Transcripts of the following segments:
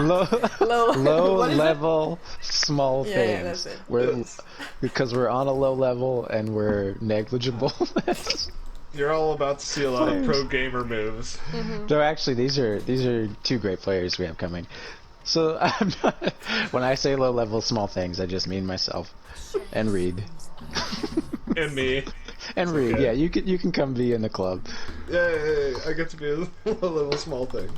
low level small things. That's it. Because we're on a low level and we're negligible. You're all about to see a lot of pro gamer moves. No, actually, these are two great players we have coming. So when I say low level small things, I just mean myself and Reed. And me. And Reed, okay. yeah, you can come be in the club. Yay, I get to be a little small thing.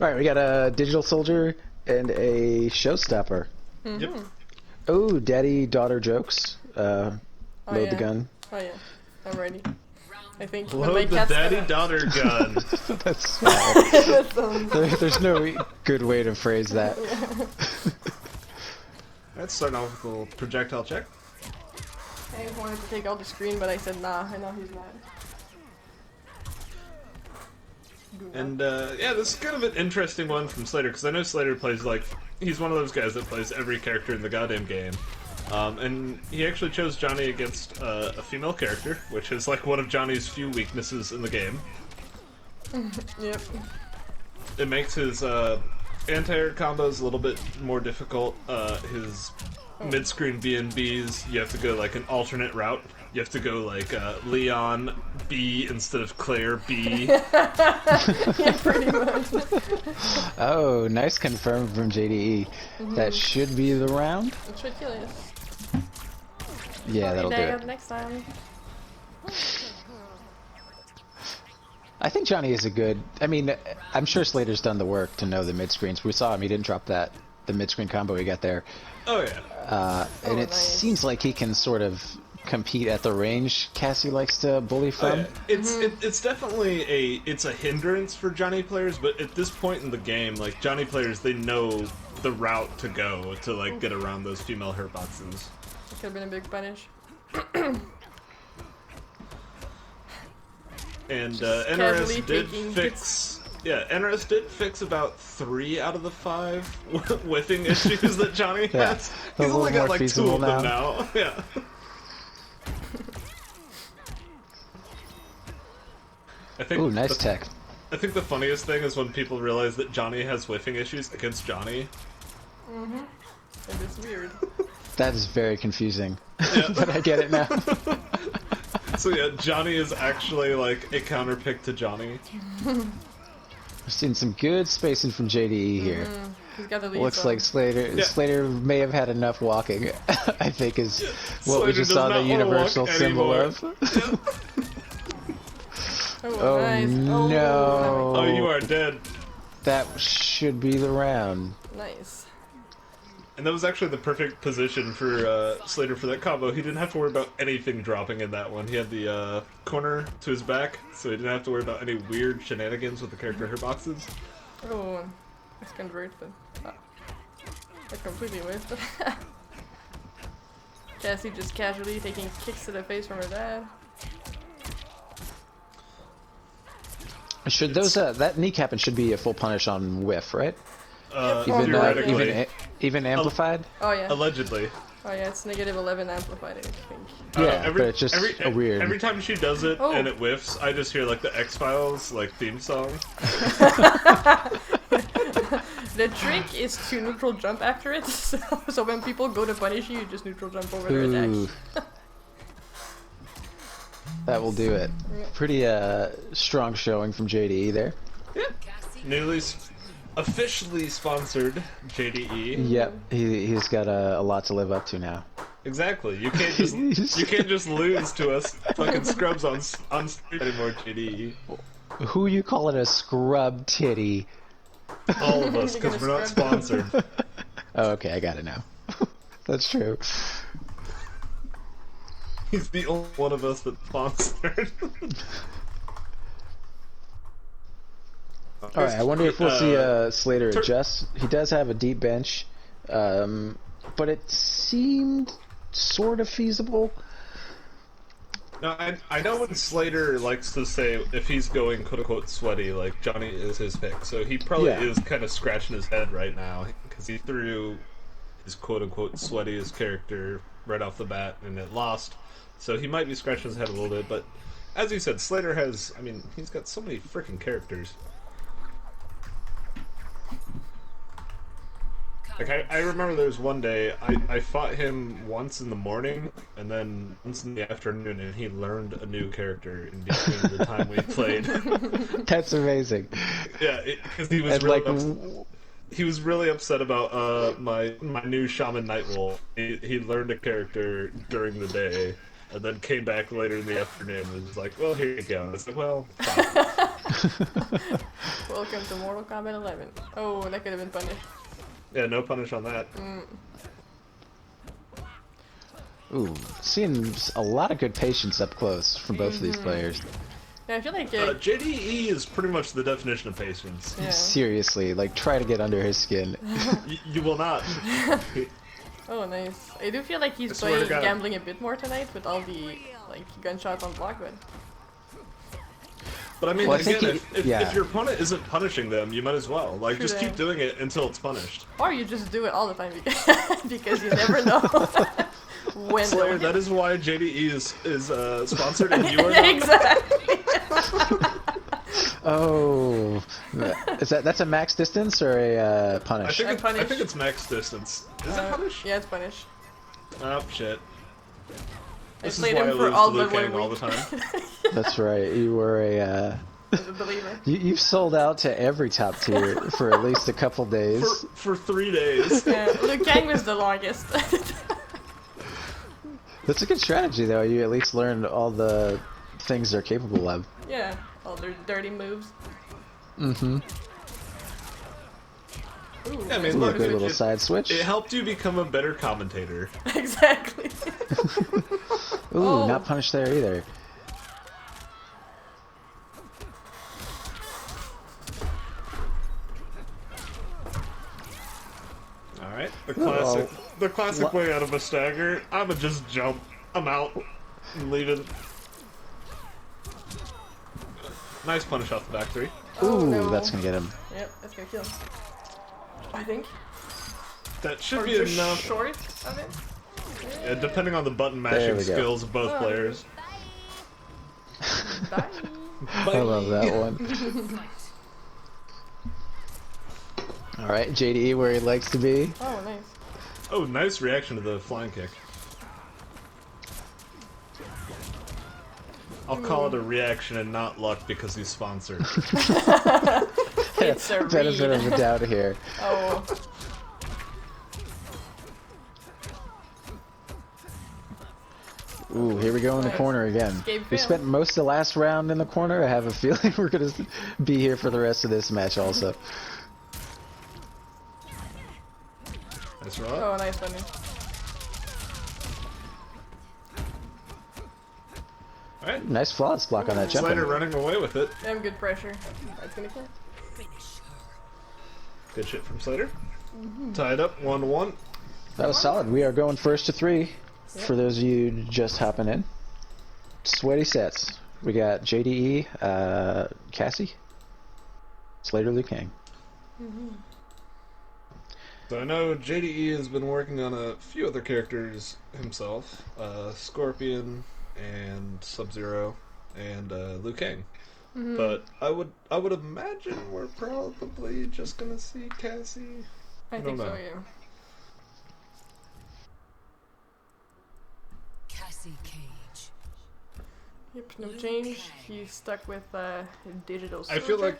Alright, we got a digital soldier and a showstopper. Yep. Oh, daddy-daughter jokes. Load the gun. Oh yeah, I'm ready. I think. Load the daddy-daughter gun. That's there's no good way to phrase that. Let's start off with a little projectile check. I wanted to take out the screen, but I said nah. I know he's not. And yeah, this is kind of an interesting one from Slater, because I know Slater plays he's one of those guys that plays every character in the goddamn game. And he actually chose Johnny against a female character, which is like one of Johnny's few weaknesses in the game. Yep. It makes his anti-air combos a little bit more difficult. His mid-screen B&Bs, you have to go like an alternate route. You have to go like Leon B instead of Claire B. Yeah, pretty much. Oh, nice confirm from JDE. That should be the round. It should kill you. Yeah, that'll do it. Next time. I think Johnny is a good... I mean, I'm sure Slater's done the work to know the mid-screens. We saw him, he didn't drop the mid-screen combo he got there. Oh, yeah. And it nice. seems like he can sort of compete at the range Cassie likes to bully from. Oh, yeah. It's definitely a hindrance for Johnny players, but at this point in the game, like, Johnny players, they know the route to go to, like, get around those female hurt boxes. It could have been a big punish. And casually NRS did taking fix... Yeah, NRS did fix about 3 out of the 5 whiffing issues that Johnny has. He's only got like 2 of them now. Yeah. I think Ooh, nice tech. I think the funniest thing is when people realize that Johnny has whiffing issues against Johnny. It is weird. That is very confusing. Yeah. But I get it now. So yeah, Johnny is actually like a counterpick to Johnny. We've seen some good spacing from JDE here. He's got the lead Looks zone. like Slater. Yeah. Slater may have had enough walking. I think is what Slater we just does saw not the wanna universal walk symbol anymore. of. Oh, nice. no! Oh, you are dead. That should be the round. Nice. And that was actually the perfect position for Slater for that combo. He didn't have to worry about anything dropping in that one. He had the corner to his back, so he didn't have to worry about any weird shenanigans with the character hitboxes. Oh, it's convert, but I completely missed it. Cassie just casually taking kicks to the face from her dad. Should those that kneecapping should be a full punish on whiff, right? Theoretically. Even amplified. Oh yeah. Allegedly. Oh yeah, it's negative 11 amplified, I think. Yeah, but it's just a weird. Every time she does it Oh. and it whiffs, I just hear like the X-Files like theme song. The trick is to neutral jump after it, so when people go to punish you, you just neutral jump over their Ooh. attacks. That will do it. Pretty strong showing from JDE there. Yeah. Officially sponsored JDE. Yep, he's got a lot to live up to now. Exactly. You can't just lose to us fucking scrubs on street anymore, JDE. Who you calling a scrub titty? All of us, because we're not sponsored. Oh, okay, I got it now. That's true. He's the only one of us that's sponsored. Alright, I wonder if we'll see Slater adjust. He does have a deep bench, but it seemed sort of feasible. No, I know when Slater likes to say if he's going quote-unquote sweaty, like Johnny is his pick, so he probably is kind of scratching his head right now, because he threw his quote-unquote sweatiest character right off the bat, and it lost. So he might be scratching his head a little bit, but as you said, Slater has, I mean, he's got so many freaking characters. Like, I remember there was one day, I fought him once in the morning, and then once in the afternoon, and he learned a new character in between the time we played. That's amazing. Yeah, because he was And really he was really upset about my new Shaman Nightwolf. He learned a character during the day, and then came back later in the afternoon and was like, well, here you go. I was like, well, fine. Welcome to Mortal Kombat 11. Oh, that could have been punished. Yeah, no punish on that. Ooh, seeing a lot of good patience up close from both of these players. Yeah, I feel like JDE is pretty much the definition of patience. yeah. Seriously, like, try to get under his skin. You will not. Oh, nice. I do feel like he's I swear to playing God. gambling a bit more tonight with all the like gunshots on block, But I mean, Well, I again, think if your opponent isn't punishing them, you might as well. Like, True just keep that. doing it until it's punished. or you just do it all the time because you never know when. Slayer, that is why JDE is sponsored and you are not. Exactly. Oh, that's a max distance or a punish? I Punish. think it's max distance. Is it punish? Yeah, it's punish. Oh shit. I This is played why I him for lose all to Liu but 1 Kang all week. the time. That's right. You were a. As a believer. You've sold out to every top tier for at least a couple days. For 3 days. Yeah, Liu Kang was the longest. That's a good strategy, though. You at least learned all the things they're capable of. Yeah, all their dirty moves. Mm-hmm. Ooh, Yeah, I mean, Ooh, a look, good it- little side switch. It helped you become a better commentator. exactly. Ooh, Oh. not punished there either. Alright, Well, the classic way out of a stagger, I'ma just jump. I'm out. I'm leaving. Nice punish off the back 3. Oh, Ooh, no. that's gonna get him. Yep, that's gonna kill him. I think. That should Or be just enough. short of it. Yeah, depending on the button There mashing we go. skills of both Oh. players. Bye. I love that one. Alright, JDE where he likes to be. Oh, nice. Oh, nice reaction to the flying kick. I'll call it a reaction and not luck because he's sponsored. It's a Benefit read. of a doubt here. Oh. Ooh, here we go in the Nice. corner again. Escape We fail. spent most of the last round in the corner. I have a feeling we're gonna be here for the rest of this match also. Nice roll. Oh, nice one. Alright. Nice flawless block on that jump. Slater running away with it. Damn good pressure. That's gonna kill. Good shit from Slater. Tied up 1-1. That was solid. We are going first to 3. For those of you just hopping in. Sweaty sets. We got JDE, Cassie, Slater, Liu Kang. So I know JDE has been working on a few other characters himself. Scorpion and Sub-Zero and Liu Kang. But I would imagine we're probably just gonna see Cassie. I don't think so, know. yeah. Cassie Cage. Yep, no change. He's stuck with digital I feel soldier.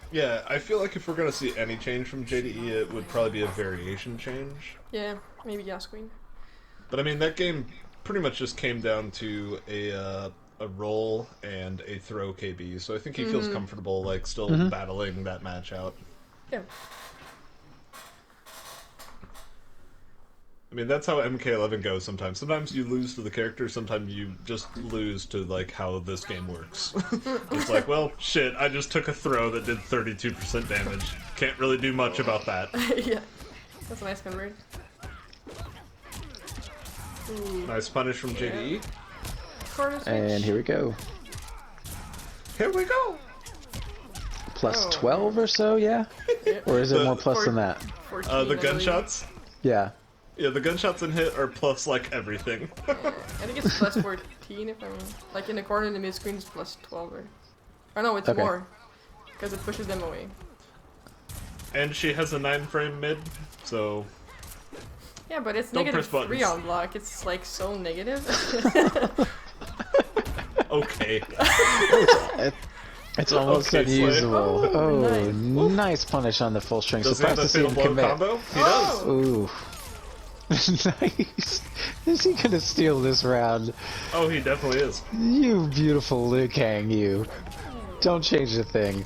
like if we're gonna see any change from JDE, it would probably be a variation change. Yeah, maybe Gas Queen. But I mean, that game pretty much just came down to a roll and a throw KB. So I think he feels comfortable, like still battling that match out. Yeah. I mean, that's how MK11 goes sometimes. Sometimes you lose to the character, sometimes you just lose to, like, how this game works. It's like, well, shit, I just took a throw that did 32% damage. Can't really do much about that. yeah. That's a nice convert. Ooh. Nice punish from JDE. Corner switch. And here we go. Here we go! Plus Oh. 12 or so, yeah? Yep. Or is it The- more plus than that? 14, The I believe. gunshots? Yeah. Yeah, the gunshots and hit are plus, like, everything. I think it's plus 14 if I'm... Like in the corner in the mid-screen it's plus 12 or... Oh no, it's Okay. more. Because it pushes them away. And she has a 9-frame mid, so... Yeah, but it's Don't negative press 3 buttons. on block. It's like so negative. Okay. It's almost Okay, Slay. unusable. Oh, Oh, nice. nice punish on the full strength. Does he have Surprised the to see fatal him blow commit. combo? He does. Ooh. Nice. Is he gonna steal this round? Oh, he definitely is. You beautiful Liu Kang, you. Don't change the thing.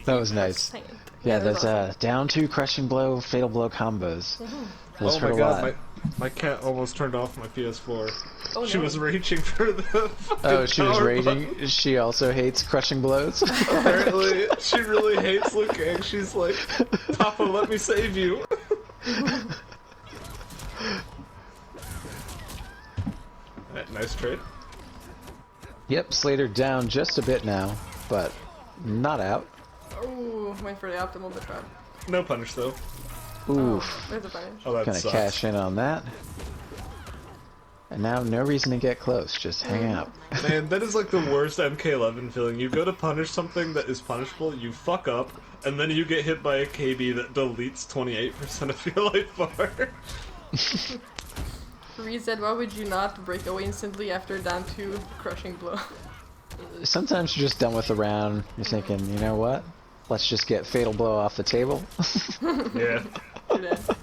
That was nice. 50%. Yeah, that's that's down 2 crushing blow, fatal blow combos. Those Oh hurt my a god, lot. my cat almost turned off my PS4. Oh, She no. was reaching for the fucking Oh, she was power raging. button. She also hates crushing blows. Apparently, she really hates Liu Kang. She's like, Papa, let me save you. Alright, nice trade. Yep, Slater down just a bit now, but not out. Oh, went for the optimal but drop. No punish though. Oof. There's a punish. Oh, that Gonna sucks. cash in on that. And now no reason to get close, just hang out. Man, that is like the worst MK11 feeling. You go to punish something that is punishable, you fuck up, and then you get hit by a KB that deletes 28% of your life bar. Reset, why would you not break away instantly after down 2 crushing blow? Sometimes you're just done with the round. You're thinking, you know what? Let's just get fatal blow off the table. Yeah. Do that.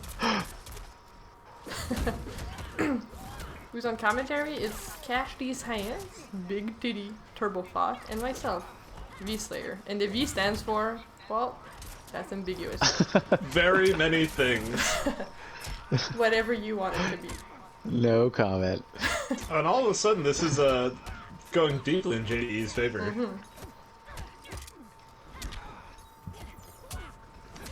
Who's on commentary? It's Cash These Hands, Big Titty, Turbo Thought, and myself, V Slayer. And the V stands for, well, that's ambiguous. Very many things. Whatever you want it to be. No comment. And all of a sudden, this is going deeply in JDE's favor.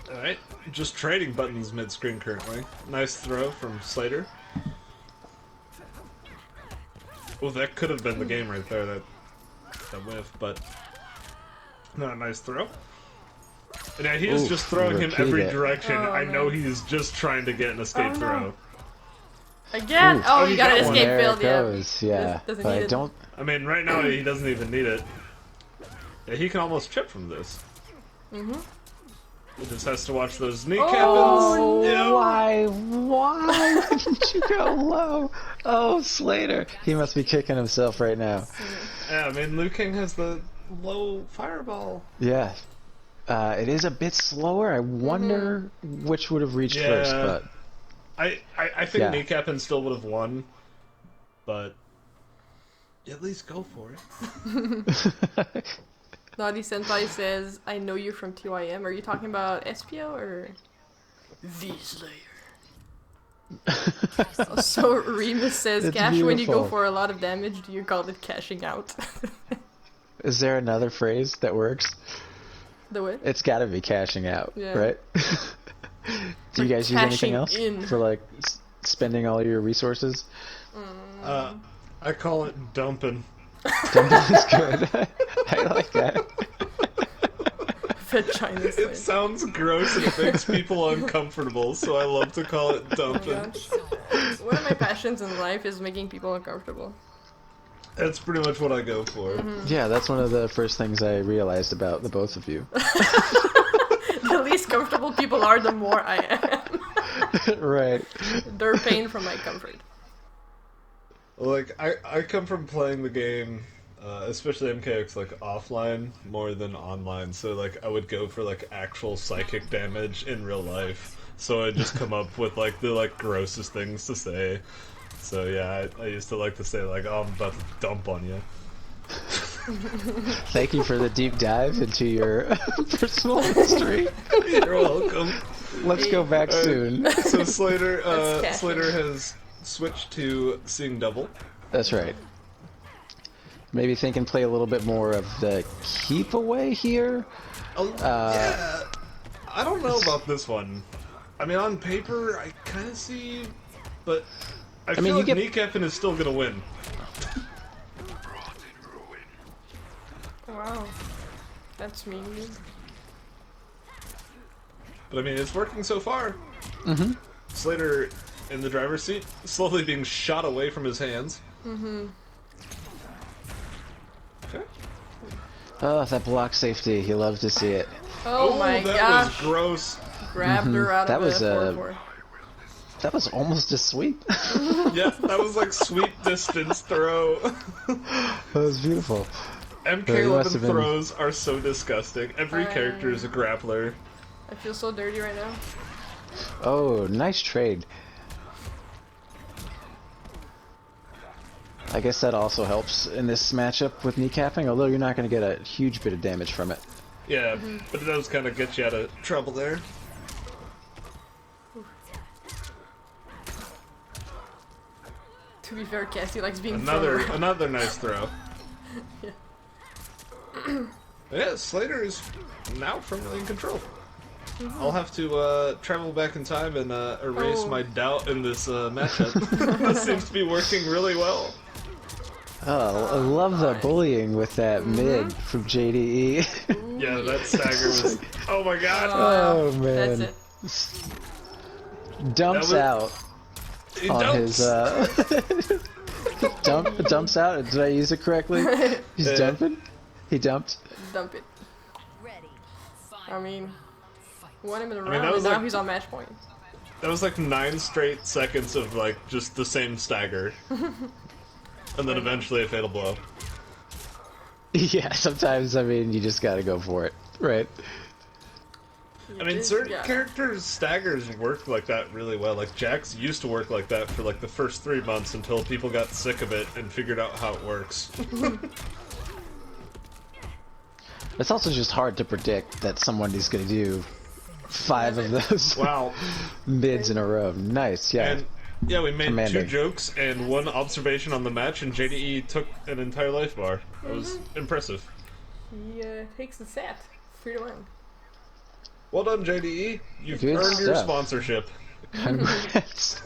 Alright, just trading buttons mid-screen currently. Nice throw from Slater. Oh, that could have been the game right there, that whiff, but... No, nice throw. And yeah, he is Oof, just throwing him every repeat it. direction. Oh, I know no. he's just trying to get an escape Oh, no. throw. Again? Oof. Oh, Oh, you he got an got one. escape There failed, it yeah. goes, yeah. Doesn't But need I it. don't... I mean, right now he doesn't even need it. Yeah, he can almost chip from this. He just has to watch those kneecaps. Oh, Yeah. why didn't you go low? Oh, Slater. He must be kicking himself right now. Yeah, I mean, Liu Kang has the low fireball. Yeah. It is a bit slower. I wonder which would have reached first, Yeah. but... I think Yeah. kneecapping still would have won, but at least go for it. Naughty Senpai says, I know you from TYM. Are you talking about SPO or V Slayer? So Remus says, It's Cash, when you go beautiful. for a lot of damage, do you call it cashing out? Is there another phrase that works? The what? It's gotta be cashing out, Yeah. right? Do you guys use anything cashing else in. for like spending all your resources? I call it dumping. That's good. I like that. Vagina It Slayer. sounds gross and it makes people uncomfortable, so I love to call it Oh dumping. my gosh. One of my passions in life is making people uncomfortable. That's pretty much what I go for. Yeah, that's one of the first things I realized about the both of you. The least comfortable people are, the more I am. Right. Their pain from my comfort. Like, I come from playing the game, especially MKX, like, offline more than online, so, like, I would go for, like, actual psychic damage in real life. So I'd just come up with, like, the, like, grossest things to say. So, yeah, I used to like to say, like, oh, I'm about to dump on you. Thank you for the deep dive into your personal history. You're welcome. Let's go back soon. So Slater, That's cash Slater in. has switched to seeing double. That's right. Maybe think and play a little bit more of the keep away here. Yeah, I don't know about this one. I mean, on paper, I kind of see, but I feel mean, you like get- kneecapping is still gonna win. Wow. That's mean. But I mean, it's working so far. Mm-hmm. Slater in the driver's seat, slowly being shot away from his hands. Mm-hmm. Okay. Oh, that block safety. You love to see it. Oh my that gosh. was gross. Grabbed her out That of was, the 4-4. That was almost a sweep. Yeah, that was like sweep distance throw. That was beautiful. He must MK11 have been- throws are so disgusting. Every I- character is a grappler. I feel so dirty right now. Oh, nice trade. I guess that also helps in this matchup with kneecapping, although you're not going to get a huge bit of damage from it. Yeah, but it does kind of get you out of trouble there. To be fair, Cassie likes being Another thrown around. another nice throw. Yeah. Yeah, Slater is now firmly in control. I'll have to travel back in time and erase Oh. my doubt in this matchup. This seems to be working really well. Oh, I love the bullying with that mid from JDE. Yeah, that stagger was. Oh my god! Oh, man. That's it. Dumps That out He on dumps. his dumps out. Did I use it correctly? He's Yeah. dumping? He dumped? Dump it. I mean, won him in the mean, round, that and was now like- he's on match point. That was like 9 straight seconds of like just the same stagger. And then eventually a fatal blow. Yeah, sometimes, I mean, you just gotta go for it, right? I mean, certain characters' staggers work like that really well. Like, Jax used to work like that for like the first 3 months until people got sick of it and figured out how it works. It's also just hard to predict that someone is gonna do 5 of those Wow. mids in a row. Nice, yeah. And yeah, we made Commanding. 2 jokes and 1 observation on the match, and JDE took an entire life bar. That was impressive. He takes the set. 3-1. Well done, JDE. You've Good earned your stuff. sponsorship. Congrats.